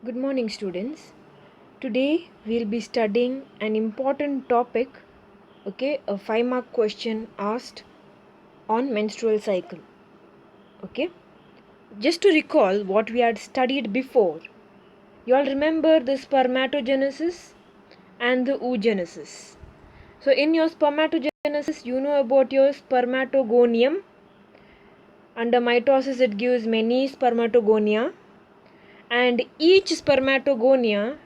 Good morning, students. Today we'll be studying an important topic, okay, a 5-mark question asked on menstrual cycle. Okay, just to recall what we had studied before, you all remember the spermatogenesis and the oogenesis. So, in your spermatogenesis, you know about your spermatogonium. Under mitosis, it gives many spermatogonia, and each spermatogonia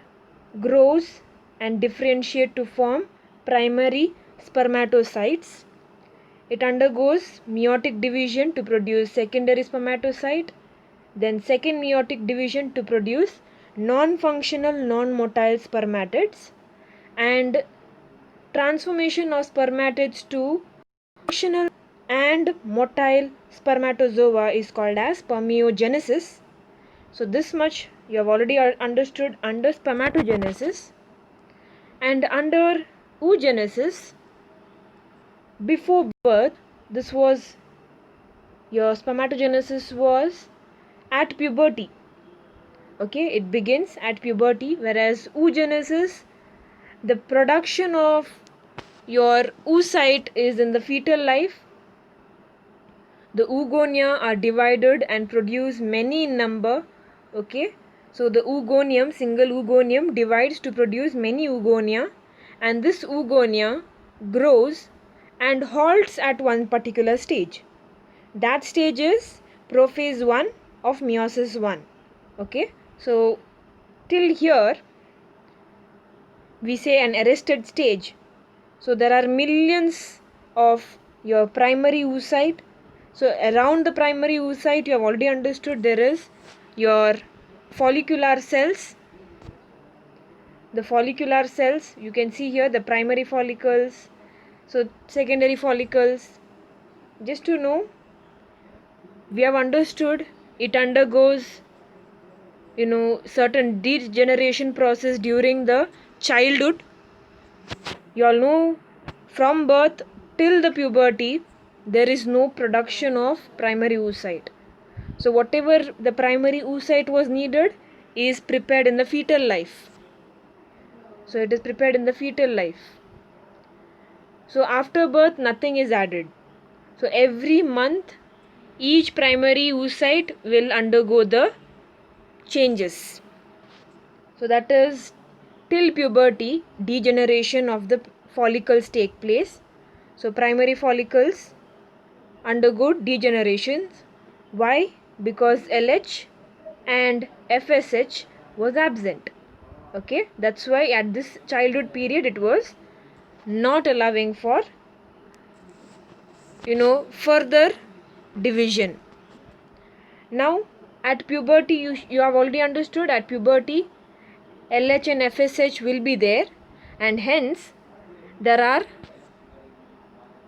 grows and differentiate to form primary spermatocytes. It undergoes meiotic division to produce secondary spermatocyte, then second meiotic division to produce non-functional non-motile spermatids, and transformation of spermatids to functional and motile spermatozoa is called as spermiogenesis. So this much you have already understood under spermatogenesis. And under oogenesis, before birth, this was your spermatogenesis was at puberty. Okay, it begins at puberty, whereas oogenesis, the production of your oocyte is in the fetal life. The oogonia are divided and produce many in number. Okay, so the oogonium, single oogonium, divides to produce many oogonia, and this oogonia grows and halts at one particular stage. That stage is prophase 1 of meiosis 1. Okay, so till here we say an arrested stage. So there are millions of your primary oocyte. So around the primary oocyte, you have already understood there is your follicular cells. The follicular cells, you can see here the primary follicles, so secondary follicles. Just to know, we have understood it undergoes certain degeneration process during the childhood. You all know from birth till the puberty there is no production of primary oocyte. So whatever the primary oocyte was needed is prepared in the fetal life. So it is prepared in the fetal life. So after birth nothing is added. So every month each primary oocyte will undergo the changes. So that is till puberty degeneration of the follicles take place. So primary follicles undergo degeneration. Why? Because LH and FSH was absent. Okay, that's why at this childhood period it was not allowing for further division. Now at puberty you have already understood at puberty LH and FSH will be there, and hence there are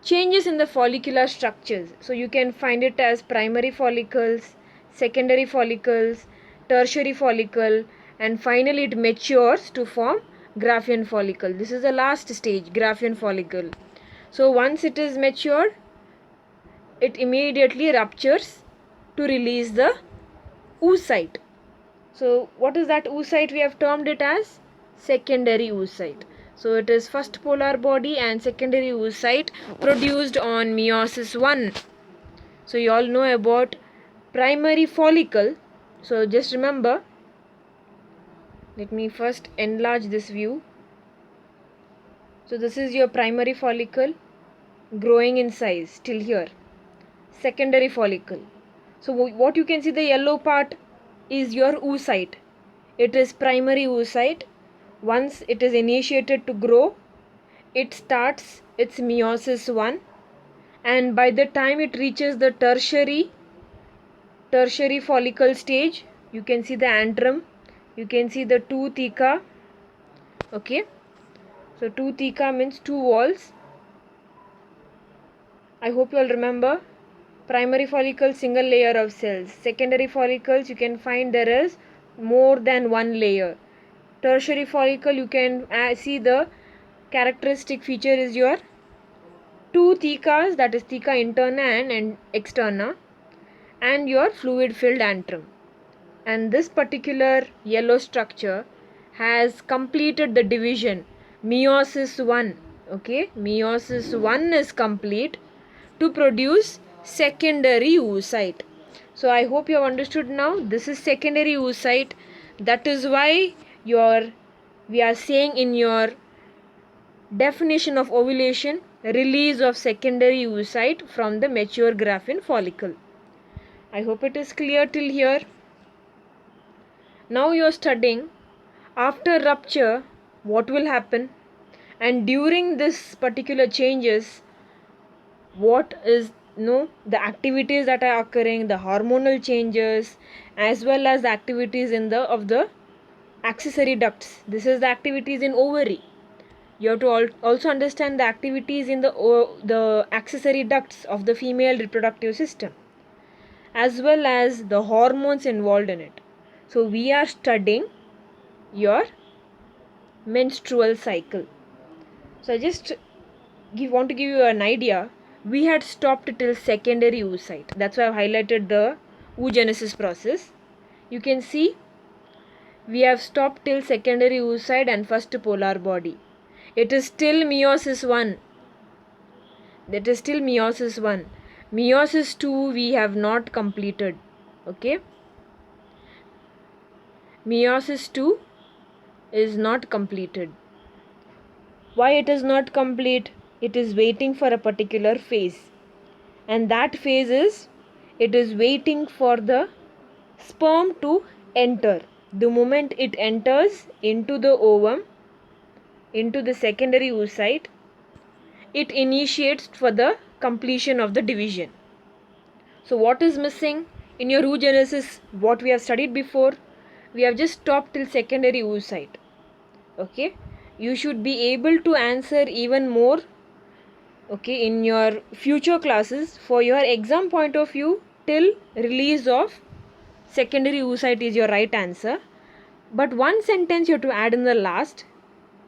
changes in the follicular structures. So you can find it as primary follicles, secondary follicles, tertiary follicle, and finally it matures to form Graafian follicle. This is the last stage, Graafian follicle. So once it is matured, it immediately ruptures to release the oocyte. So what is that oocyte? We have termed it as secondary oocyte. So it is first polar body and secondary oocyte produced on meiosis 1. So you all know about primary follicle. So just remember, let me first enlarge this view. So this is your primary follicle growing in size till here. Secondary follicle. So what you can see, the yellow part is your oocyte. It is primary oocyte. Once it is initiated to grow, it starts its meiosis 1, and by the time it reaches the tertiary follicle stage, you can see the antrum, you can see the two theca. Okay, so two theca means two walls. I hope you all remember. Primary follicle, single layer of cells. Secondary follicles, you can find there is more than one layer. Tertiary follicle, you can see the characteristic feature is your two thecas, that is theca interna and externa, and your fluid filled antrum. and this particular yellow structure has completed the division meiosis 1. Okay, meiosis 1 is complete to produce secondary oocyte. So I hope you have understood now. This is secondary oocyte. That is why we are saying in your definition of ovulation, release of secondary oocyte from the mature graphene follicle. I hope it is clear till here. Now you are studying after rupture what will happen, and during this particular changes what is the activities that are occurring, the hormonal changes, as well as the activities in the of the accessory ducts. This is the activities in ovary. You have to also understand the activities in the accessory ducts of the female reproductive system, as well as the hormones involved in it. So we are studying your menstrual cycle. So I just want to give you an idea. We had stopped till secondary oocyte. That's why I've highlighted the oogenesis process. You can see we have stopped till secondary oocyte and first polar body. It is still meiosis 1. That is still meiosis 1. Meiosis 2 we have not completed. Okay. Meiosis 2 is not completed. Why it is not complete? It is waiting for a particular phase. And that phase is, it is waiting for the sperm to enter. The moment it enters into the ovum, into the secondary oocyte, it initiates for the completion of the division. So what is missing in your oogenesis? What we have studied before, we have just stopped till secondary oocyte. Okay, you should be able to answer even more, okay, in your future classes. For your exam point of view, till release of secondary oocyte is your right answer, but one sentence you have to add in the last,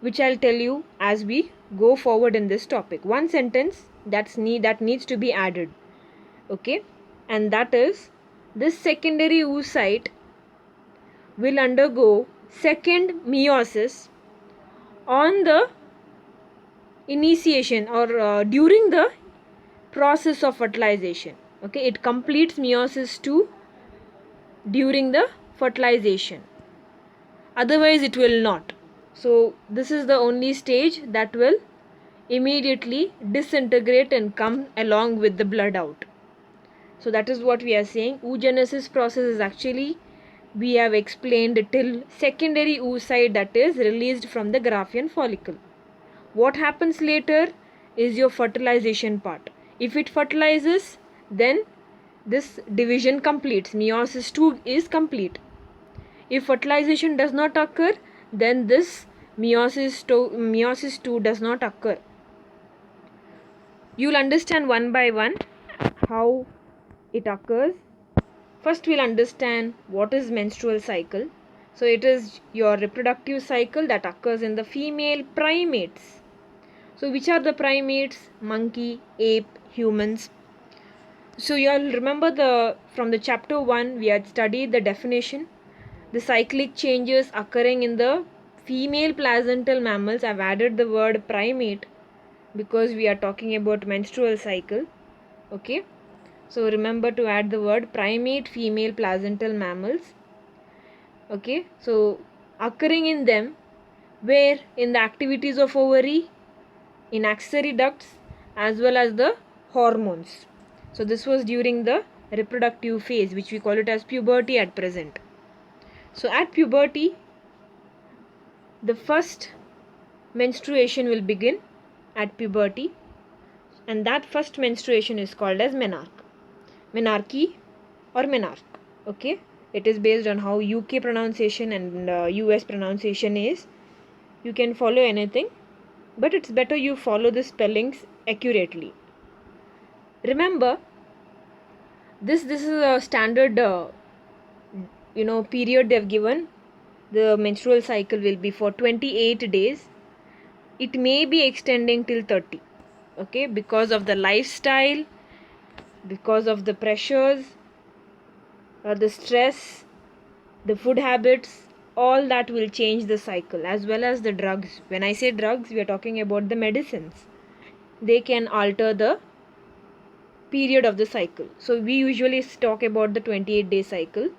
which I'll tell you as we go forward in this topic. One sentence that needs to be added. Okay, and that is, this secondary oocyte will undergo second meiosis on the initiation or during the process of fertilization. Okay, it completes meiosis 2 during the fertilization, otherwise it will not. So this is the only stage that will immediately disintegrate and come along with the blood out. So that is what we are saying. Oogenesis process is actually, we have explained till secondary oocyte that is released from the Graafian follicle. What happens later is your fertilization part. If it fertilizes, then this division completes. Meiosis 2 is complete. If fertilization does not occur, then this meiosis 2 does not occur. You will understand one by one how it occurs. First we'll understand what is menstrual cycle. So it is your reproductive cycle that occurs in the female primates. So which are the primates? Monkey, ape, humans. So you'll remember from the chapter 1 we had studied the definition. The cyclic changes occurring in the female placental mammals. I've added the word primate because we are talking about menstrual cycle. Okay, so remember to add the word primate female placental mammals. Okay, so occurring in them, where in the activities of ovary, in accessory ducts, as well as the hormones. So this was during the reproductive phase, which we call it as puberty at present. So at puberty, the first menstruation will begin at puberty, and that first menstruation is called as menarche or menarche. Okay, it is based on how UK pronunciation and US pronunciation is. You can follow anything, but it's better you follow the spellings accurately. Remember, this is a standard period they've given. The menstrual cycle will be for 28 days. It may be extending till 30. Okay, because of the lifestyle, because of the pressures or the stress, the food habits, all that will change the cycle, as well as the drugs. When I say drugs, we are talking about the medicines. They can alter the period of the cycle. So we usually talk about the 28-day cycle.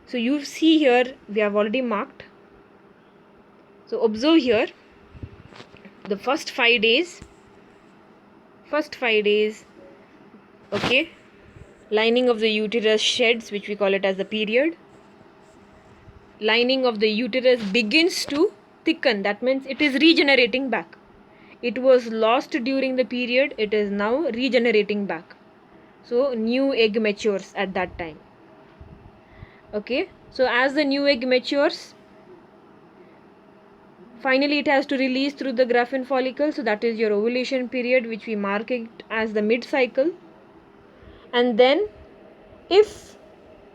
So you see here, we have already marked. So observe here, the first 5 days, okay, lining of the uterus sheds, which we call it as the period. Lining of the uterus begins to thicken. That means it is regenerating back. It was lost during the period, it is now regenerating back. So new egg matures at that time. Okay, so as the new egg matures, finally it has to release through the Graafian follicle. So that is your ovulation period, which we mark it as the mid cycle. And then if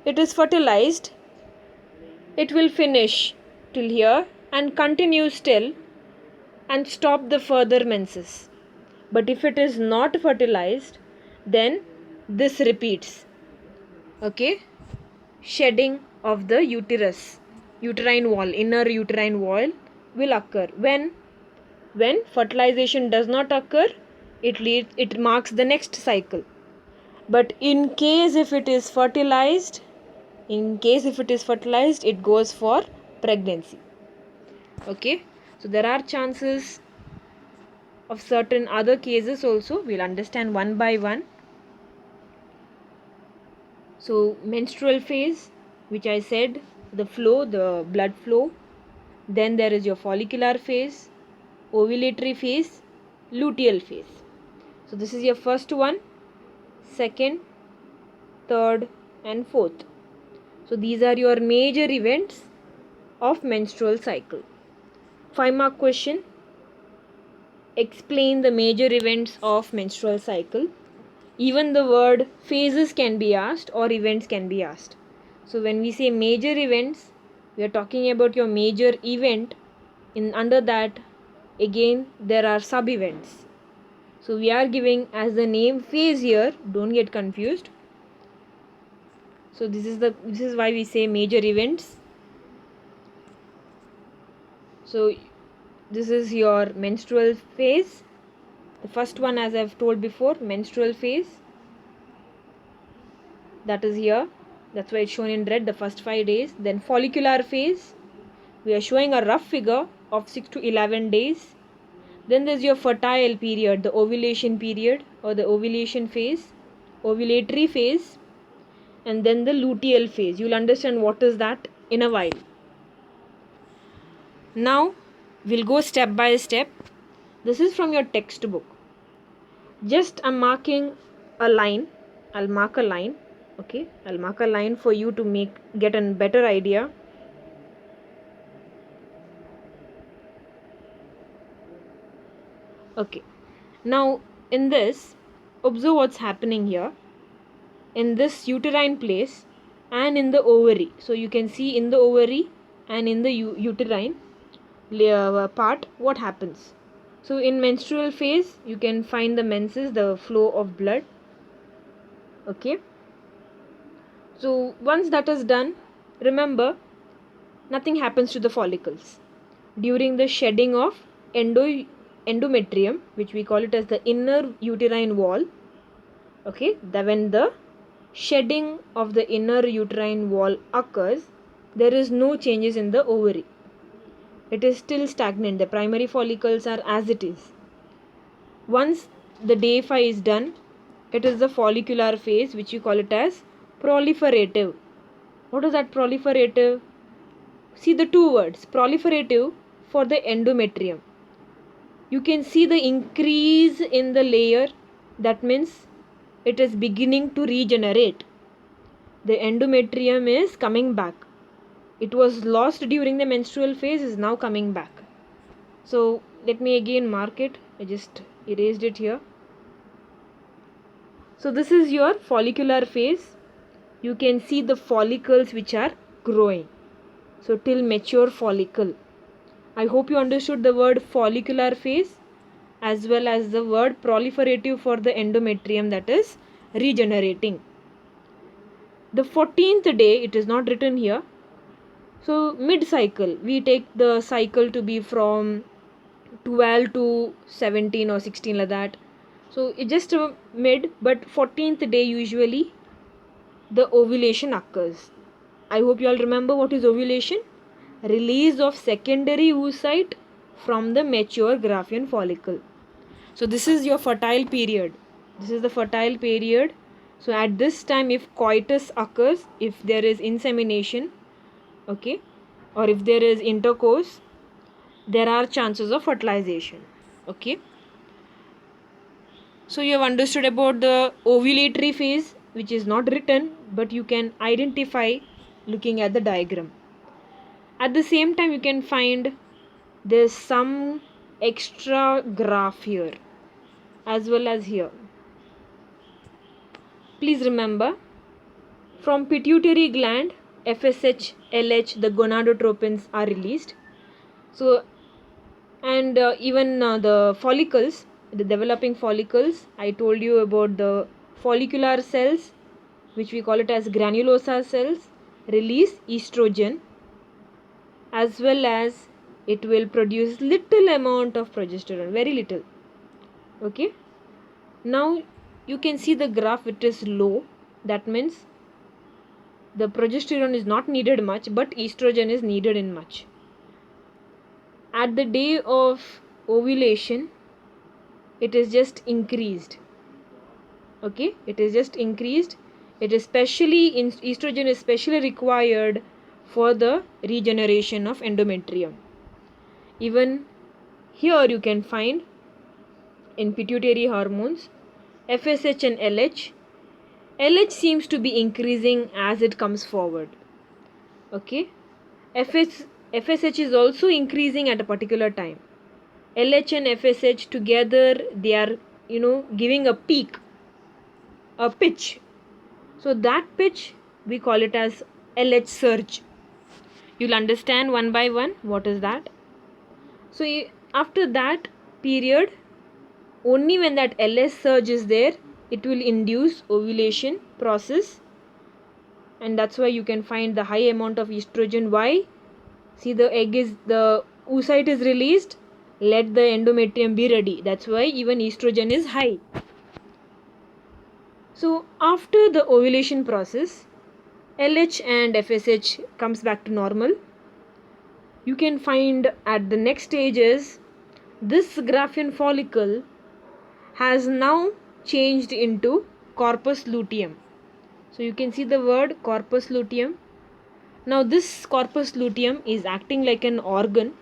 it is fertilized, it will finish till here and continue still and stop the further menses. But if it is not fertilized, then this repeats. Okay, shedding of the uterus, uterine wall, inner uterine wall will occur. When fertilization does not occur, it marks the next cycle. But in case if it is fertilized, it goes for pregnancy. Okay, so there are chances of certain other cases also. We'll understand one by one. So menstrual phase, which I said, the flow, the blood flow. Then there is your follicular phase, ovulatory phase, luteal phase. So this is your first one, second, third and fourth. So these are your major events of menstrual cycle. 5-mark question. Explain the major events of menstrual cycle. Even the word phases can be asked or events can be asked. So when we say major events, we are talking about your major event. Under that, again, there are sub events. So we are giving as the name phase here. Don't get confused. So this is why we say major events. So this is your menstrual phase. The first one, as I've told before, menstrual phase. That is here. That's why it's shown in red, the first 5 days. Then follicular phase. We are showing a rough figure of 6 to 11 days. Then there's your fertile period, the ovulation period or the ovulation phase, ovulatory phase, and then the luteal phase. You'll understand what is that in a while. Now we'll go step by step. This is from your textbook. Just I'm marking a line. I'll mark a line. Okay, I'll mark a line for you to get a better idea. Okay, now in this, observe what's happening here in this uterine place and in the ovary. So you can see in the ovary and in the uterine part what happens. So in menstrual phase, you can find the menses, the flow of blood. Okay, so once that is done, remember, nothing happens to the follicles. During the shedding of endometrium, which we call it as the inner uterine wall, okay, when the shedding of the inner uterine wall occurs, there is no changes in the ovary. It is still stagnant. The primary follicles are as it is. Once the day 5 is done, it is the follicular phase, which you call it as proliferative. What is that proliferative? See the two words, proliferative for the endometrium. You can see the increase in the layer. That means it is beginning to regenerate. The endometrium is coming back. It was lost during the menstrual phase, is now coming back. So let me again mark it. I just erased it here. So this is your follicular phase. You can see the follicles which are growing. So till mature follicle. I hope you understood the word follicular phase as well as the word proliferative for the endometrium, that is regenerating. The 14th day, it is not written here. So mid cycle, we take the cycle to be from 12 to 17 or 16 like that. So it's just a mid, but 14th day usually the ovulation occurs. I hope you all remember what is ovulation. Release of secondary oocyte from the mature Graafian follicle. So this is your fertile period. This is the fertile period. So at this time, if coitus occurs, if there is insemination, okay, or if there is intercourse, there are chances of fertilization. Okay. So you have understood about the ovulatory phase, which is not written, but you can identify looking at the diagram. At the same time, you can find there's some extra graph here as well as here. Please remember, from pituitary gland, FSH, LH, the gonadotropins are released. So, and even the follicles, the developing follicles, I told you about the follicular cells, which we call it as granulosa cells, release estrogen, as well as it will produce little amount of progesterone, very little. Okay. Now you can see the graph, it is low. That means the progesterone is not needed much, but estrogen is needed in much. At the day of ovulation, it is just increased. Okay, it is just increased. It is estrogen is specially required for the regeneration of endometrium. Even here you can find in pituitary hormones, FSH and LH. LH seems to be increasing as it comes forward. Okay. FSH is also increasing at a particular time. LH and FSH together, they are, giving a peak, a pitch. So that pitch, we call it as LH surge. You'll understand one by one what is that. So after that period, only when that LH surge is there, it will induce ovulation process, and that's why you can find the high amount of estrogen. Why? See, the oocyte is released, let the endometrium be ready. That's why even estrogen is high. So after the ovulation process, LH and FSH comes back to normal. You can find at the next stages, this Graafian follicle has now changed into corpus luteum. So you can see the word corpus luteum. Now this corpus luteum is acting like an organ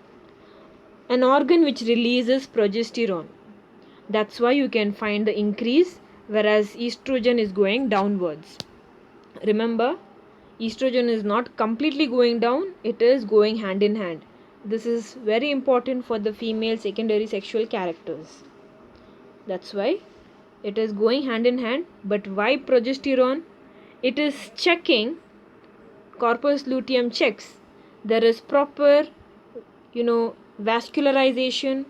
which releases progesterone. That's why you can find the increase, whereas estrogen is going downwards. Remember, estrogen is not completely going down, it is going hand in hand. This is very important for the female secondary sexual characters. That's why it is going hand in hand. But why progesterone? It is checking, corpus luteum checks, there is proper, vascularization,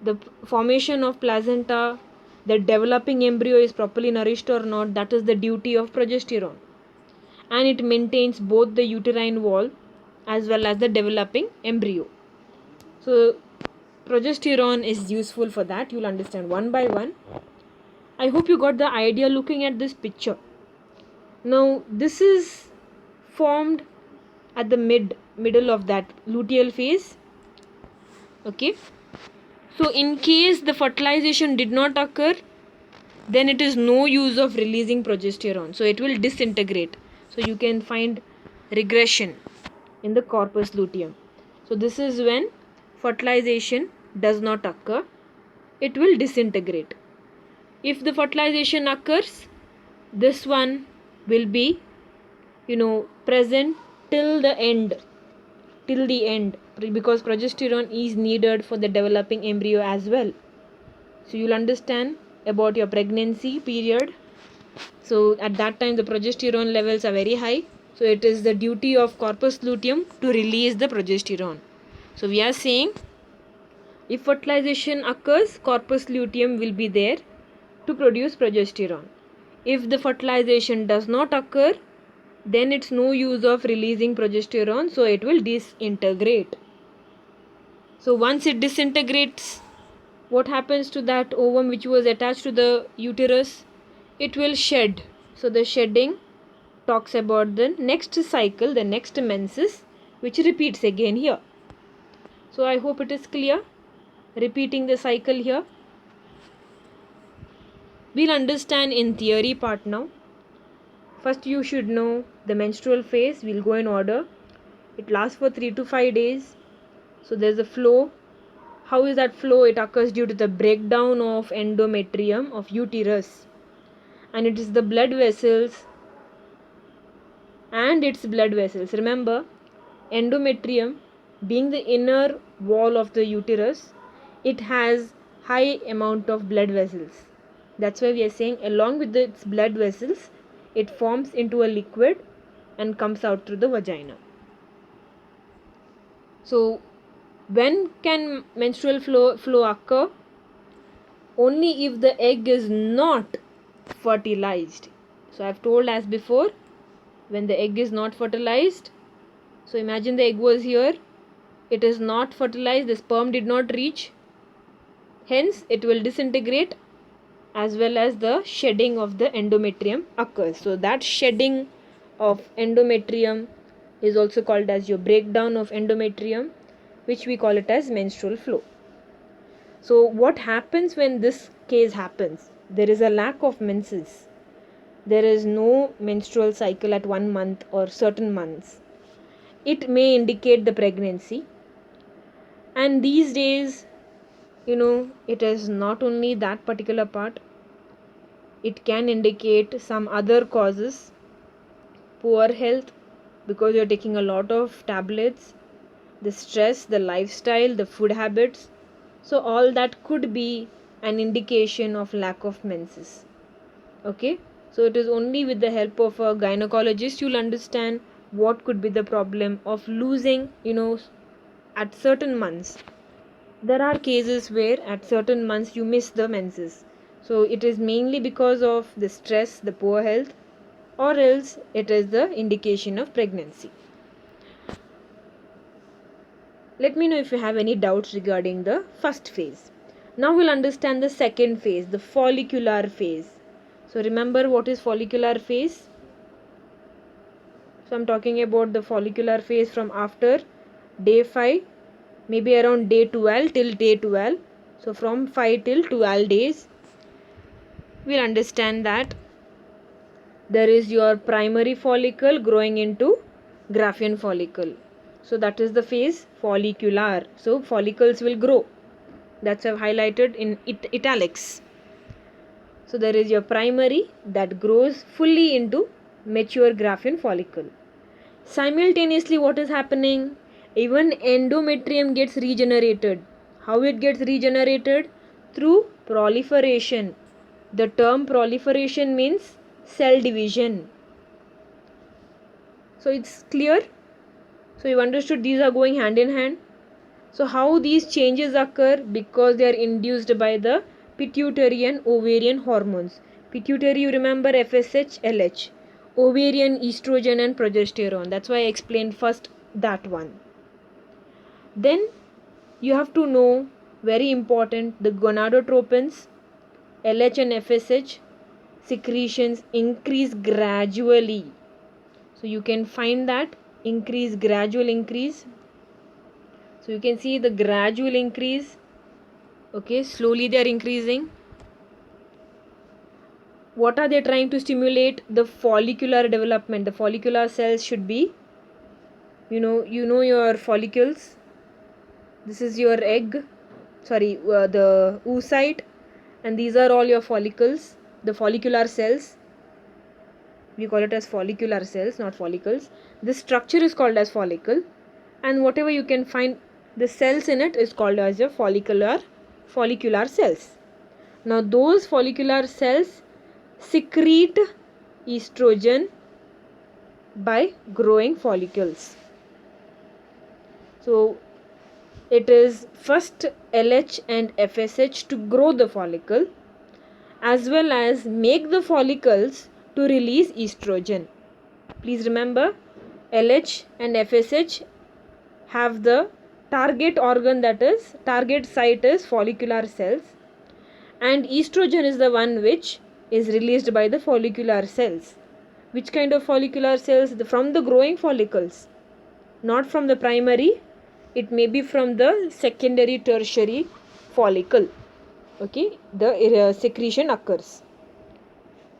the formation of placenta, the developing embryo is properly nourished or not. That is the duty of progesterone. And it maintains both the uterine wall as well as the developing embryo. So progesterone is useful for that. You'll understand one by one. I hope you got the idea looking at this picture. Now this is formed at the middle of that luteal phase. Okay. So in case the fertilization did not occur, then it is no use of releasing progesterone. So it will disintegrate. So you can find regression in the corpus luteum. So this is when fertilization does not occur. It will disintegrate. If the fertilization occurs, this one will be, present till the end, because progesterone is needed for the developing embryo as well. So you'll understand about your pregnancy period. So at that time the progesterone levels are very high. So it is the duty of corpus luteum to release the progesterone. So we are saying, if fertilization occurs, corpus luteum will be there to produce progesterone. If the fertilization does not occur, then it's no use of releasing progesterone, so it will disintegrate. So once it disintegrates, what happens to that ovum which was attached to the uterus? It will shed. So the shedding talks about the next cycle, the next menses, which repeats again here. So I hope it is clear. Repeating the cycle here. We'll understand in theory part now. First you should know the menstrual phase. We'll go in order. It lasts for 3 to 5 days. So there's a flow. How is that flow? It occurs due to the breakdown of endometrium of uterus. And it is the blood vessels and its blood vessels. Remember, endometrium being the inner wall of the uterus, it has high amount of blood vessels. That's why we are saying along with its blood vessels, it forms into a liquid and comes out through the vagina. So when can menstrual flow occur? Only if the egg is not fertilized. So I have told as before, when the egg is not fertilized, so imagine the egg was here, it is not fertilized, the sperm did not reach, hence it will disintegrate, as well as the shedding of the endometrium occurs. So that shedding of endometrium is also called as your breakdown of endometrium, which we call it as menstrual flow. So what happens when this case happens? There is a lack of menses. There is no menstrual cycle at 1 month or certain months. It may indicate the pregnancy. And these days, it is not only that particular part. It can indicate some other causes. Poor health, because you're taking a lot of tablets, the stress, the lifestyle, the food habits. So all that could be an indication of lack of menses. Okay, so it is only with the help of a gynecologist you'll understand what could be the problem of losing, at certain months. There are cases where at certain months you miss the menses. So it is mainly because of the stress, the poor health, or else it is the indication of pregnancy. Let me know if you have any doubts regarding the first phase. Now we'll understand the second phase, the follicular phase. So remember what is follicular phase? So I'm talking about the follicular phase from after day 5, maybe around day 12 till day 12. So from 5 till 12 days, we'll understand that there is your primary follicle growing into Graafian follicle. So that is the phase follicular. So follicles will grow. That's I've highlighted in italics. So there is your primary that grows fully into mature Graafian follicle. Simultaneously, what is happening? Even endometrium gets regenerated. How it gets regenerated? Through proliferation. The term proliferation means cell division. So it's clear? So you've understood these are going hand in hand. So how these changes occur? Because they are induced by the pituitary and ovarian hormones. Pituitary, you remember, FSH, LH. Ovarian, estrogen and progesterone. That's why I explained first that one. Then you have to know, very important, the gonadotropins, LH and FSH secretions increase gradually. So you can find that gradual increase. So you can see the gradual increase. Okay, slowly they are increasing. What are they trying to stimulate? The follicular development. The follicular cells should be, you know your follicles. This is your egg, the oocyte, and these are all your follicles, the follicular cells. We call it as follicular cells, not follicles. This structure is called as follicle, and whatever you can find the cells in it is called as your follicular cells. Now those follicular cells secrete estrogen by growing follicles. So it is first LH and FSH to grow the follicle, as well as make the follicles to release estrogen. Please remember, LH and FSH have the target organ, that is target site is follicular cells, and estrogen is the one which is released by the follicular cells. Which kind of follicular cells? From the growing follicles, not from the primary. It may be from the secondary, tertiary follicle. Okay, the secretion occurs.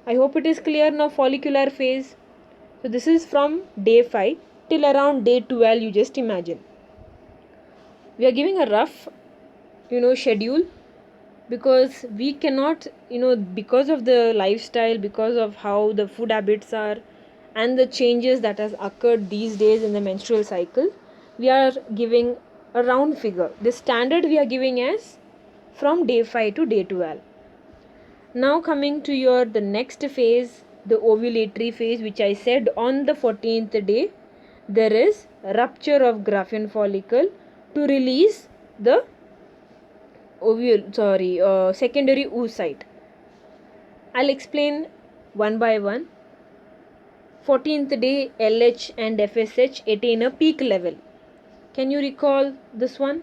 I hope it is clear now. Follicular phase. So this is from day 5 till around day 12. You just imagine. We are giving a rough, schedule, because we cannot, because of the lifestyle, because of how the food habits are, and the changes that has occurred these days in the menstrual cycle, we are giving a round figure. The standard we are giving as from day 5 to day 12. Now coming to the next phase, the ovulatory phase, which I said on the 14th day, there is rupture of Graafian follicle to release the secondary oocyte. I'll explain one by one. 14th day, LH and FSH attain a peak level. Can you recall this one?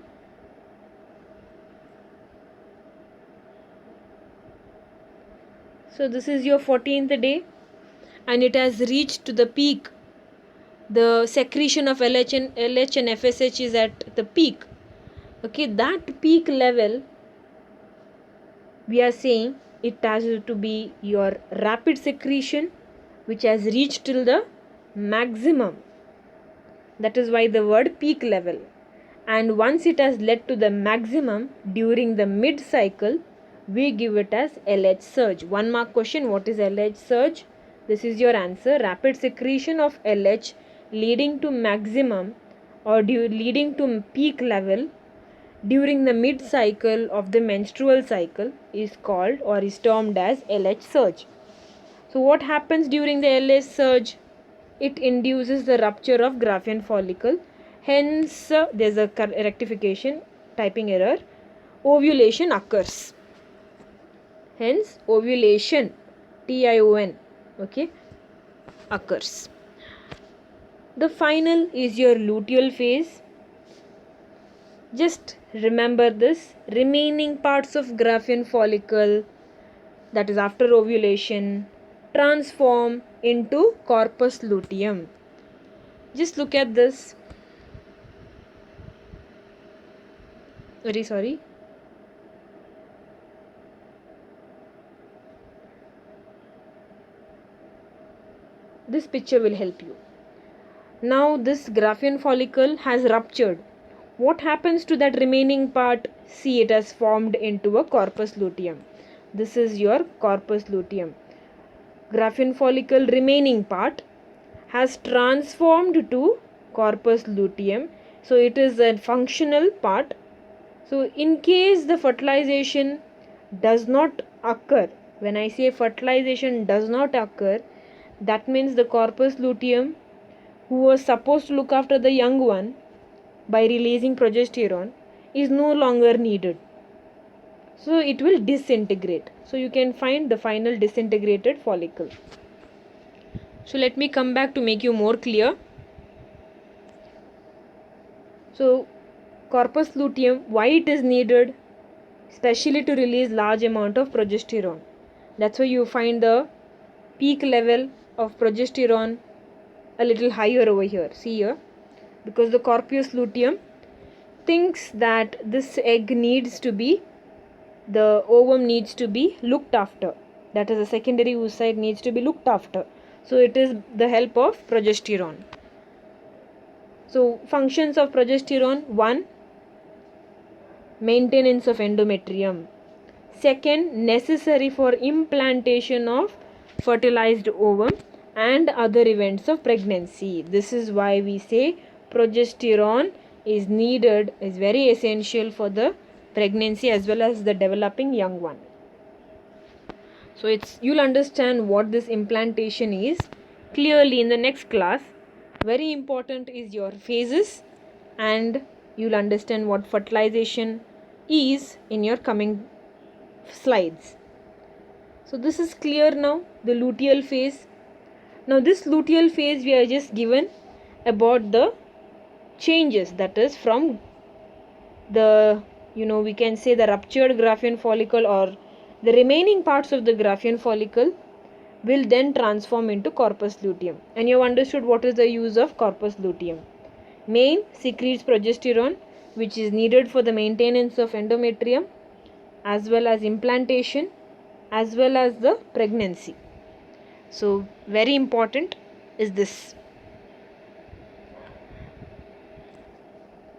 So this is your 14th day, and it has reached to the peak. The secretion of LH and FSH is at the peak. Okay, that peak level, we are saying it has to be your rapid secretion, which has reached till the maximum. That is why the word peak level. And once it has led to the maximum during the mid cycle, we give it as LH surge. 1 mark question: what is LH surge? This is your answer. Rapid secretion of LH leading to maximum or leading to peak level during the mid cycle of the menstrual cycle is called or is termed as LH surge. So what happens during the LH surge? It induces the rupture of Graafian follicle. Hence, there's a rectification, typing error. Ovulation occurs. Hence, ovulation, TION, okay, occurs. The final is your luteal phase. Just remember this. Remaining parts of Graafian follicle, that is after ovulation, transform into corpus luteum. Just look at this. Very sorry. This picture will help you. Now this Graafian follicle has ruptured. What happens to that remaining part? See, it has formed into a corpus luteum. This is your corpus luteum. Graafian follicle remaining part has transformed to corpus luteum. So it is a functional part. So in case the fertilization does not occur, when I say fertilization does not occur, that means the corpus luteum, who was supposed to look after the young one by releasing progesterone, is no longer needed. So it will disintegrate. So you can find the final disintegrated follicle. So let me come back to make you more clear. So corpus luteum, why it is needed? Especially to release large amount of progesterone. That's why you find the peak level of progesterone a little higher over here. See here, because the corpus luteum thinks that this egg needs to be, the ovum needs to be looked after. That is, the secondary oocyte needs to be looked after. So it is the help of progesterone. So functions of progesterone: 1, maintenance of endometrium. 2, necessary for implantation of fertilized ovum and other events of pregnancy. This is why we say progesterone is needed, is very essential for the pregnancy as well as the developing young one. So you'll understand what this implantation is clearly in the next class. Very important is your phases, and you'll understand what fertilization is in your coming slides. So this is clear now, the luteal phase. Now this luteal phase we are just given about the changes, that is from the, we can say the ruptured Graafian follicle, or the remaining parts of the Graafian follicle will then transform into corpus luteum. And you have understood what is the use of corpus luteum. Main secretes progesterone, which is needed for the maintenance of endometrium, as well as implantation, as well as the pregnancy. So very important is this.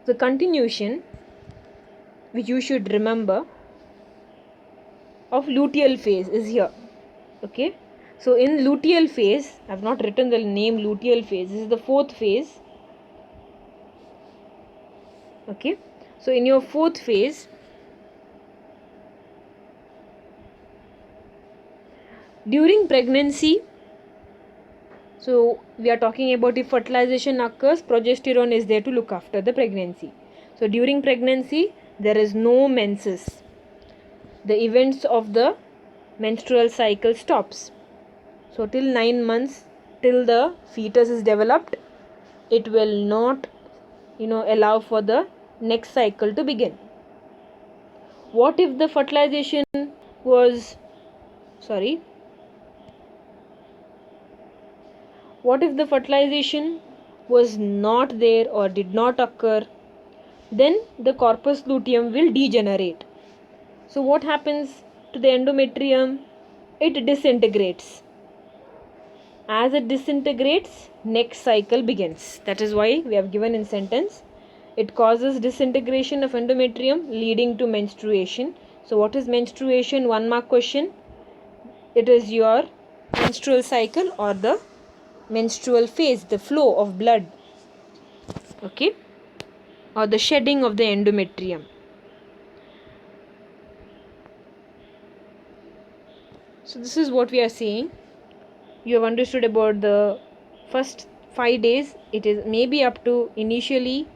The continuation which you should remember of luteal phase is here. Okay, so in luteal phase, I have not written the name luteal phase. This is the fourth phase. Okay, so in your fourth phase, during pregnancy, so we are talking about if fertilization occurs, progesterone is there to look after the pregnancy. So during pregnancy, there is no menses. The events of the menstrual cycle stops. So till 9 months, till the fetus is developed, it will not, allow for the next cycle to begin. What if the fertilization was, what if the fertilization was not there or did not occur? Then the corpus luteum will degenerate. So what happens to the endometrium? It disintegrates. As it disintegrates, next cycle begins. That is why we have given in sentence, it causes disintegration of endometrium leading to menstruation. So what is menstruation? 1 mark question. It is your menstrual cycle or the menstrual phase, the flow of blood, okay, or the shedding of the endometrium. So this is what we are saying. You have understood about the first 5 days. It is maybe up to initially,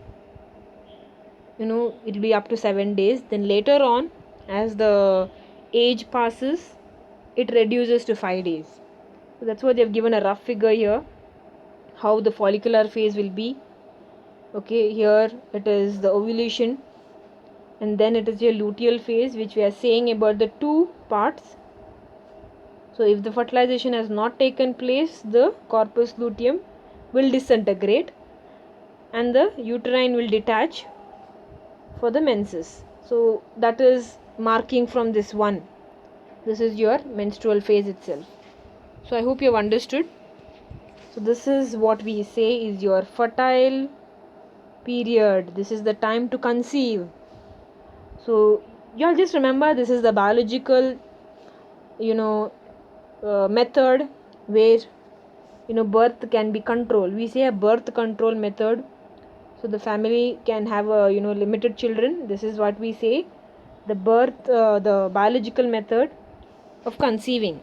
it will be up to 7 days. Then later on, as the age passes, it reduces to 5 days. So that's why they have given a rough figure here, how the follicular phase will be. Okay, here it is the ovulation, and then it is your luteal phase, which we are saying about the 2 parts. So if the fertilization has not taken place, the corpus luteum will disintegrate and the uterine will detach for the menses. So that is marking from this one. This is your menstrual phase itself. So I hope you have understood. So this is what we say is your fertile period. This is the time to conceive. So you all just remember, this is the biological method where birth can be controlled. We say a birth control method. So the family can have limited children. This is what we say, the biological method of conceiving.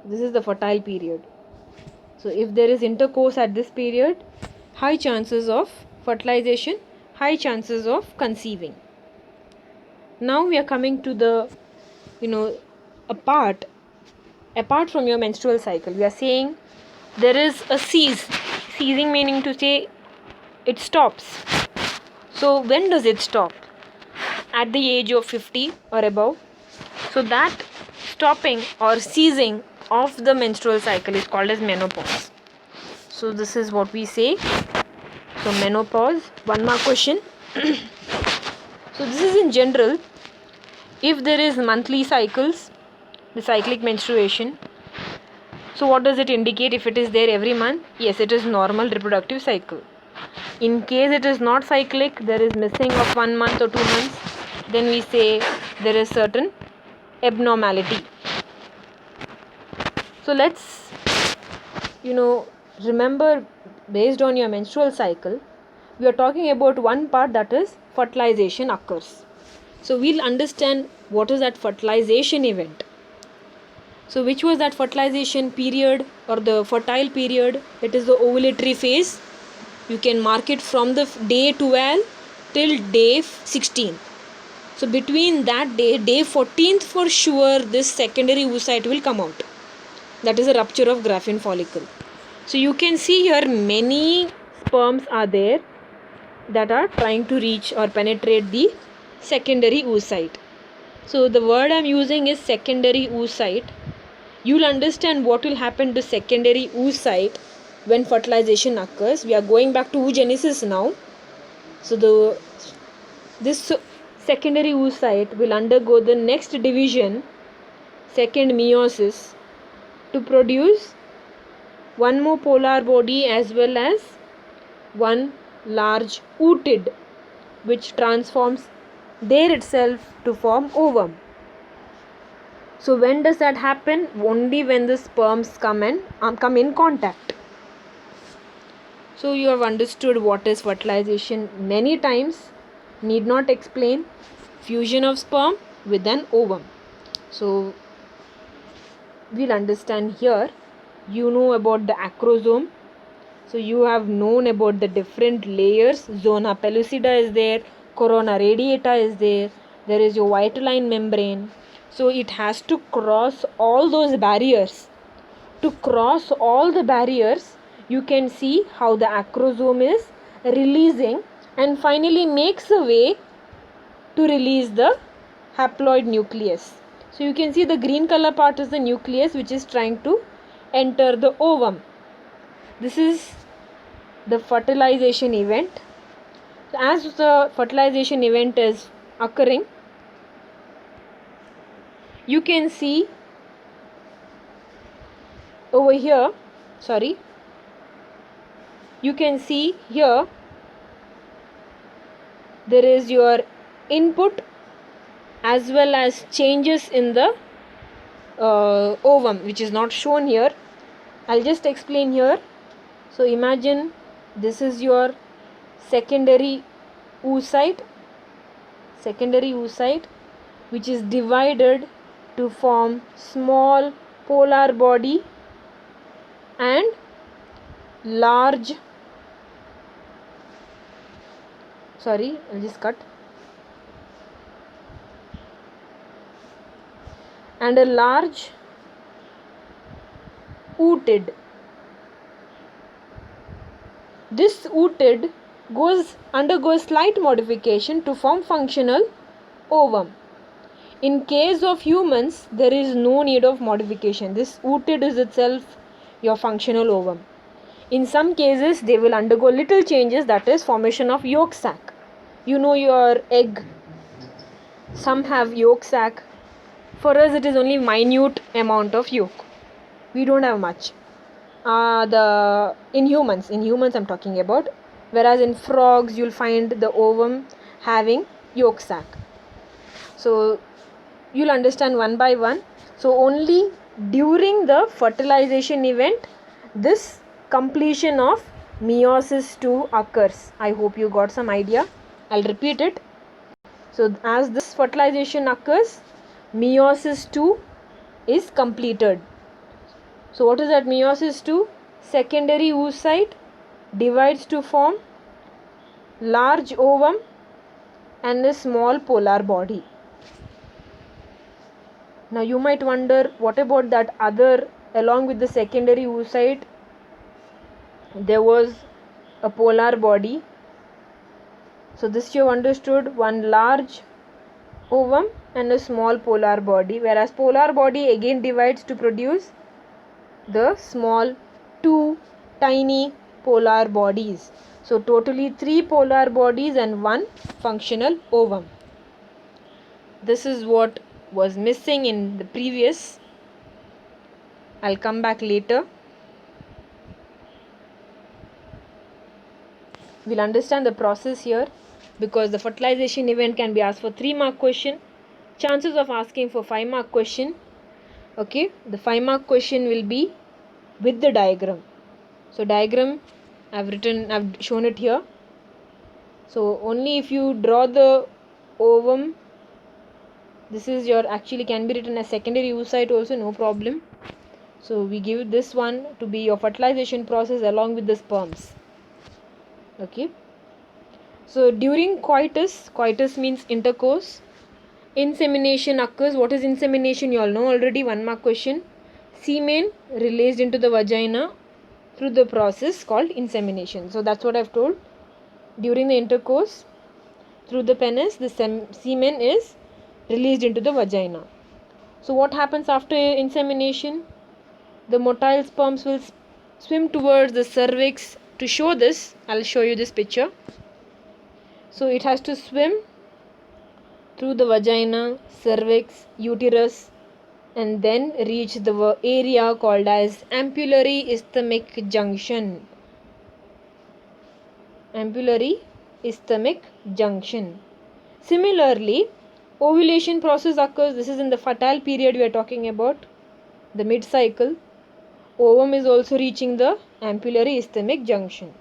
This is the fertile period. So if there is intercourse at this period, high chances of fertilization, high chances of conceiving. Now we are coming to the apart from your menstrual cycle. We are saying there is a ceasing meaning to say it stops. So when does it stop? At the age of 50 or above. So that stopping or ceasing of the menstrual cycle is called as menopause. So this is what we say. So menopause. 1 mark question. So this is in general. If there is monthly cycles, the cyclic menstruation, so what does it indicate? If it is there every month, yes, it is normal reproductive cycle. In case it is not cyclic, there is missing of 1 month or 2 months, then we say there is certain abnormality. So let's remember, based on your menstrual cycle, we are talking about one part, that is fertilization occurs. So we'll understand what is that fertilization event. So which was that fertilization period or the fertile period? It is the ovulatory phase. You can mark it from the day 12 till day 16. So between that day 14th for sure, this secondary oocyte will come out. that is a rupture of Graafian follicle. So you can see here many sperms are there that are trying to reach or penetrate the secondary oocyte. So the word I am using is secondary oocyte. You'll understand what will happen to secondary oocyte when fertilization occurs. We are going back to oogenesis now. So this secondary oocyte will undergo the next division, second meiosis, to produce one more polar body as well as one large ootid, which transforms there itself to form ovum. So when does that happen? Only when the sperms come in contact. So you have understood what is fertilization many times. Need not explain. Fusion of sperm with an ovum. So we'll understand here. You know about the acrosome. So you have known about the different layers. Zona pellucida is there. Corona radiata is there. There is your vitelline membrane. So it has to cross all those barriers. To cross all the barriers, you can see how the acrosome is releasing and finally makes a way to release the haploid nucleus. So you can see the green color part is the nucleus which is trying to enter the ovum. This is the fertilization event. So as the fertilization event is occurring, you can see over here, you can see here there is your input as well as changes in the ovum, which is not shown here. I'll just explain here. So imagine this is your secondary oocyte, which is divided to form small polar body and large, I'll just cut, and a large ootid. This ootid undergoes slight modification to form functional ovum. In case of humans, there is no need of modification. This ootid is itself your functional ovum. In some cases, they will undergo little changes, that is formation of yolk sac. You know your egg, some have yolk sac. For us, it is only minute amount of yolk. We don't have much. In humans I'm talking about. Whereas in frogs, you'll find the ovum having yolk sac. So you'll understand one by one. So only during the fertilization event, this completion of meiosis 2 occurs. I hope you got some idea. I'll repeat it. So as this fertilization occurs, meiosis 2 is completed. So what is that meiosis 2? Secondary oocyte divides to form large ovum and a small polar body. Now you might wonder, what about that other, along with the secondary oocyte, there was a polar body. So this you have understood, one large ovum and a small polar body, whereas polar body again divides to produce the small 2 tiny polar bodies. So totally 3 polar bodies and 1 functional ovum. This is what was missing in the previous. I'll come back later. We'll understand the process here, because the fertilization event can be asked for 3-mark question. Chances of asking for 5-mark question. Okay, the 5-mark question will be with the diagram. So diagram I've shown it here. So only if you draw the ovum, this is your, actually can be written as secondary oocyte also, no problem. So we give this one to be your fertilization process along with the sperms. Okay. So during coitus means intercourse, insemination occurs. What is insemination? You all know already, 1-mark question. semen released into the vagina through the process called insemination. So that's what I've told. During the intercourse through the penis, the semen is released into the vagina. So what happens after insemination? The motile sperms will swim towards the cervix. To show this, I'll show you this picture. So it has to swim through the vagina, cervix, uterus, and then reach the area called as ampullary isthmic junction. Ampullary isthmic junction. Similarly, ovulation process occurs. This is in the fertile period we are talking about, the mid-cycle. Ovum is also reaching the ampullary isthmic junction.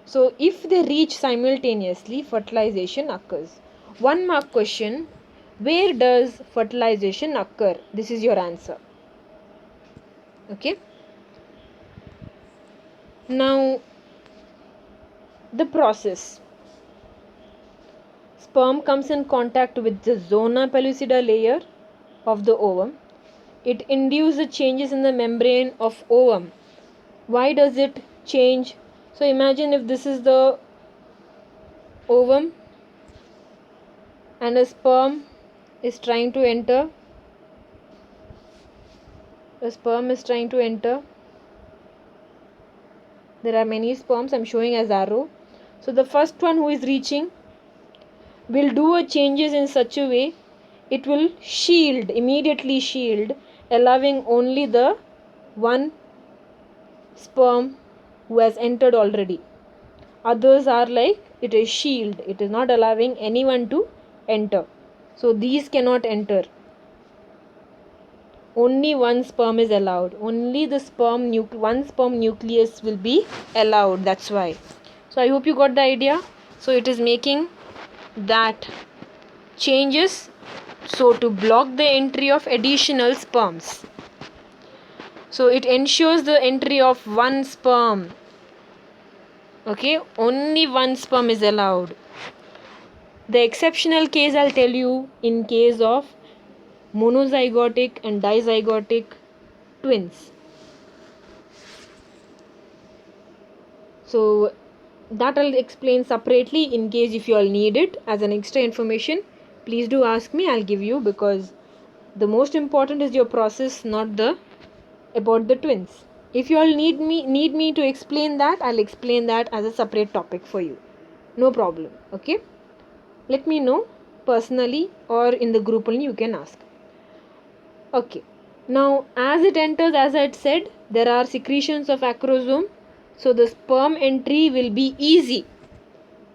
So if they reach simultaneously, fertilization occurs. One mark question: where does fertilization occur? This is your answer. Okay. Now the process. Sperm comes in contact with the zona pellucida layer of the ovum. It induces changes in the membrane of ovum. Why does it change? So imagine if this is the ovum and a sperm is trying to enter. There are many sperms, I'm showing as arrow. So the first one who is reaching will do a changes in such a way it will immediately shield, allowing only the one sperm who has entered already. Others are like it is shield, it is not allowing anyone to enter. So these cannot enter. Only one sperm is allowed. Only the one sperm nucleus will be allowed. That's why. So I hope you got the idea. So it is making that changes so to block the entry of additional sperms. So it ensures the entry of one sperm. Okay, only one sperm is allowed. The exceptional case I'll tell you in case of monozygotic and dizygotic twins. So that I'll explain separately in case if you all need it as an extra information. Please do ask me, I'll give you, because the most important is your process, not about the twins. If you all need me to explain that, I'll explain that as a separate topic for you. No problem. Okay. Let me know personally or in the group only you can ask. Okay. Now as it enters, as I had said, there are secretions of acrosome. So the sperm entry will be easy.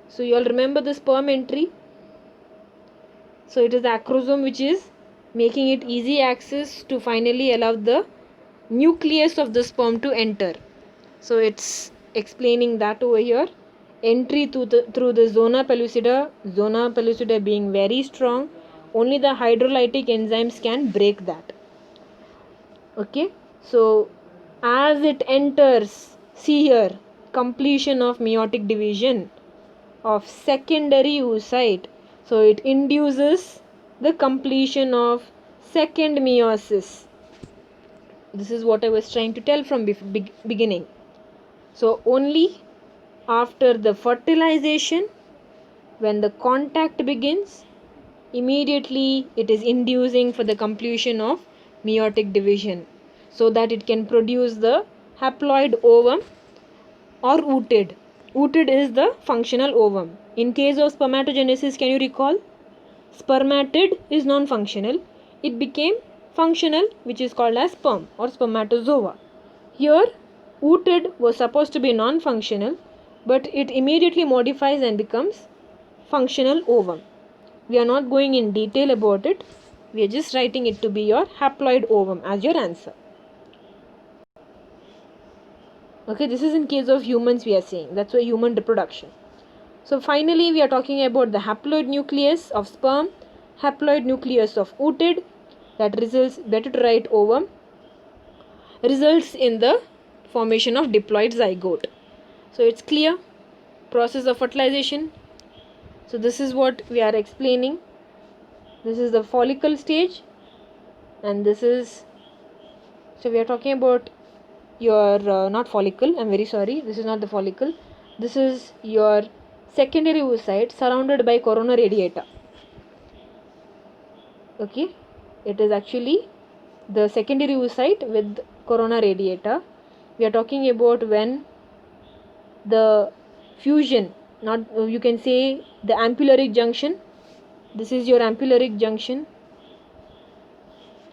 So you all remember the sperm entry. So it is the acrosome which is making it easy access to finally allow the nucleus of the sperm to enter. So it's explaining that over here. Entry through the zona pellucida being very strong, only the hydrolytic enzymes can break that. Okay, so as it enters, see here, completion of meiotic division of secondary oocyte. So it induces the completion of second meiosis. This is what I was trying to tell from beginning. So only after the fertilization, when the contact begins, immediately it is inducing for the completion of meiotic division, so that it can produce the haploid ovum or ooted. Ooted is the functional ovum. In case of spermatogenesis, can you recall? Spermatid is non-functional. It became functional, which is called as sperm or spermatozoa. Here, ooted was supposed to be non-functional, but it immediately modifies and becomes functional ovum. We are not going in detail about it. We are just writing it to be your haploid ovum as your answer. Okay, this is in case of humans we are saying. That's why human reproduction. So finally we are talking about the haploid nucleus of sperm, haploid nucleus of ooted, that results, better to write ovum, results in the formation of diploid zygote. So it's clear, process of fertilization. So this is what we are explaining. This is the follicle stage and this is So we are talking about your not follicle, I'm very sorry, this is not the follicle, this is your secondary oocyte surrounded by corona radiata. Okay, it is actually the secondary oocyte with corona radiata. We are talking about when the fusion, not you can say the ampullaric junction, this is your ampullaric junction,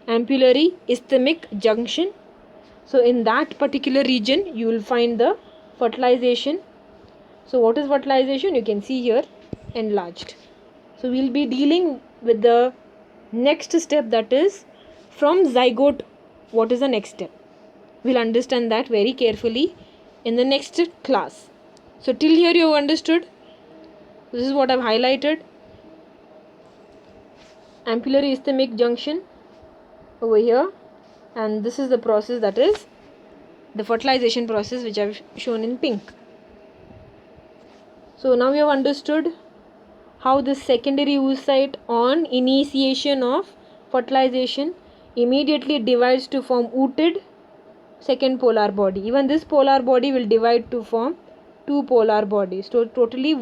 ampullary isthmic junction. So in that particular region you will find the fertilization. So what is fertilization? You can see here enlarged. So we will be dealing with the next step, that is from zygote. What is the next step? We'll understand that very carefully in the next class. So till here you have understood. This is what I've highlighted. Ampullary isthmic junction over here, and this is the process, that is the fertilization process, which I've shown in pink. So now we have understood how the secondary oocyte on initiation of fertilization immediately divides to form ooted second polar body. Even this polar body will divide to form two polar bodies. So totally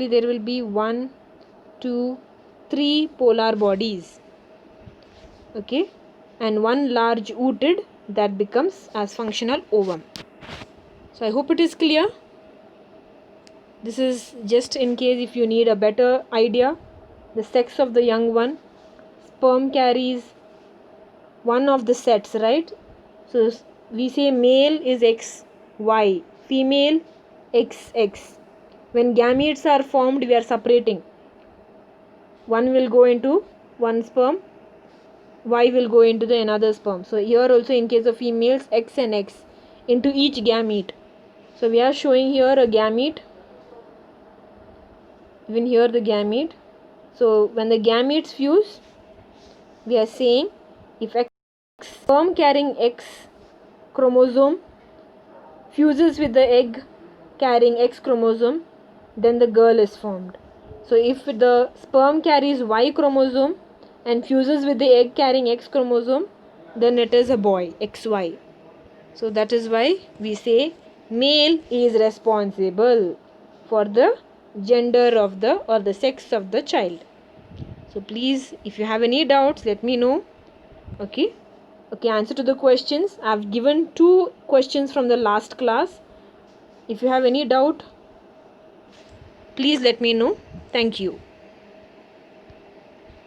there will be 1, 2, 3 polar bodies. Okay, and one large ooted that becomes as functional ovum. So I hope it is clear. This is just in case if you need a better idea. The sex of the young one. Sperm carries one of the sets, right? So we say male is XY, female XX. When gametes are formed, we are separating. One will go into one sperm, Y will go into the another sperm. So here also in case of females, X and X into each gamete. So we are showing here a gamete. Even here the gamete. So when the gametes fuse, we are saying if X sperm carrying X chromosome fuses with the egg carrying X chromosome, then the girl is formed. So if the sperm carries Y chromosome and fuses with the egg carrying X chromosome, then it is a boy, XY. So that is why we say male is responsible for the gender of the or the sex of the child. So please, if you have any doubts, let me know. Okay, answer to the questions. I have given 2 questions from the last class. If you have any doubt, please let me know. Thank you.